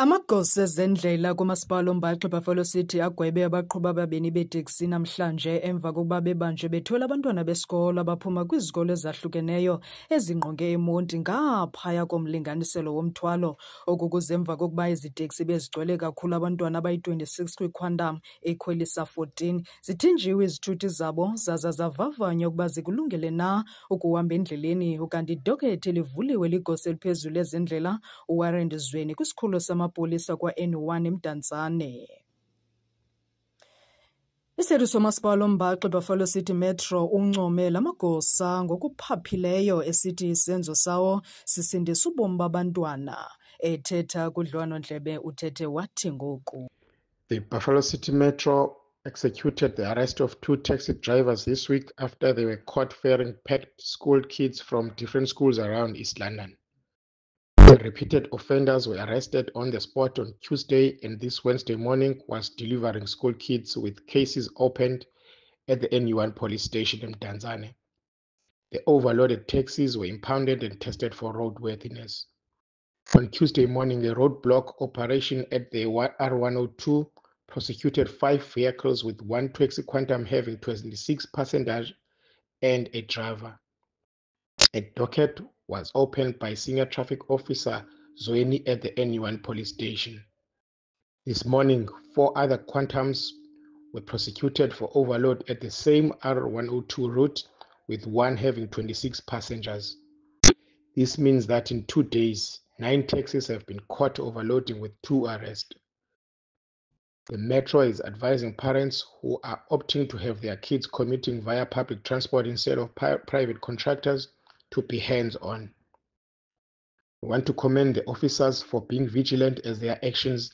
Amagosa ezendlela kumasipala oMbaxa eBuffalo City agwebe abaqhubi ababini beeteksi namhlanje emva kokuba bebanjwe bethwele abantwana besikolo abaphuma kwizikolo ezahlukeneyo ezingqonge eMonti ngaphaya komlinganiselo womthwalo. Oku kuze emva kokuba ezi teksi bezigcwele kakhulu abantwana abayi-26 kwiquantum ekhwelisa 14 zithinjiwe izithuthi zabo zaza zavavanywa ukuba zikulungele na ukuhamba endleleni. Ukanti idokethi livuliwe ligosa eliphezulu ezendlela uWarren Zweni kwisikhululo samapolisa kwa-N1 eMdantsane. Iseri somasipala oMbaxa eBuffalo City Metro uncome la magosa ngokuphaphileyo esithi isenzo sawo sisindisa ubomi babantwana. Ethetha kudliwano-ndlebe uthethe wathi ngoku. The Buffalo City Metro executed the arrest of 2 taxi drivers this week after they were caught ferrying packed school kids from different schools around East London. The repeated offenders were arrested on the spot on Tuesday and this Wednesday morning was delivering school kids with cases opened at the NU1 police station in Mdantsane. The overloaded taxis were impounded and tested for roadworthiness. On Tuesday morning, a roadblock operation at the R102 prosecuted 5 vehicles with 1 taxi quantum having 26 passengers and a driver. A docket was opened by Senior Traffic Officer Zweni at the NU1 police station. This morning, 4 other quantums were prosecuted for overload at the same R102 route, with 1 having 26 passengers. This means that in 2 days, 9 taxis have been caught overloading with 2 arrests. The Metro is advising parents who are opting to have their kids commuting via public transport instead of private contractors to be hands-on. We want to commend the officers for being vigilant as their actions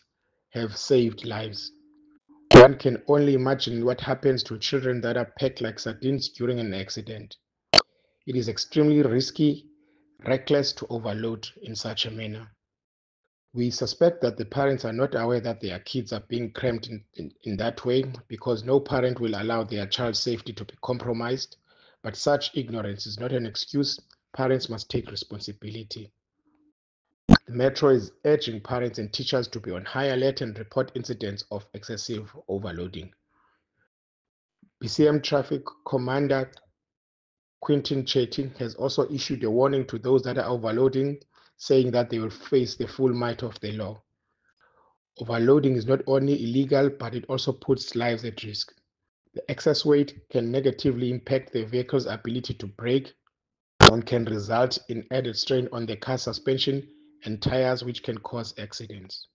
have saved lives. One can only imagine what happens to children that are packed like sardines during an accident. It is extremely risky, reckless to overload in such a manner. We suspect that the parents are not aware that their kids are being crammed in that way because no parent will allow their child's safety to be compromised. But such ignorance is not an excuse. Parents must take responsibility. The Metro is urging parents and teachers to be on high alert and report incidents of excessive overloading. BCM Traffic Commander Quinton Chetty has also issued a warning to those that are overloading, saying that they will face the full might of the law. Overloading is not only illegal, but it also puts lives at risk. The excess weight can negatively impact the vehicle's ability to brake and can result in added strain on the car's suspension and tires, which can cause accidents.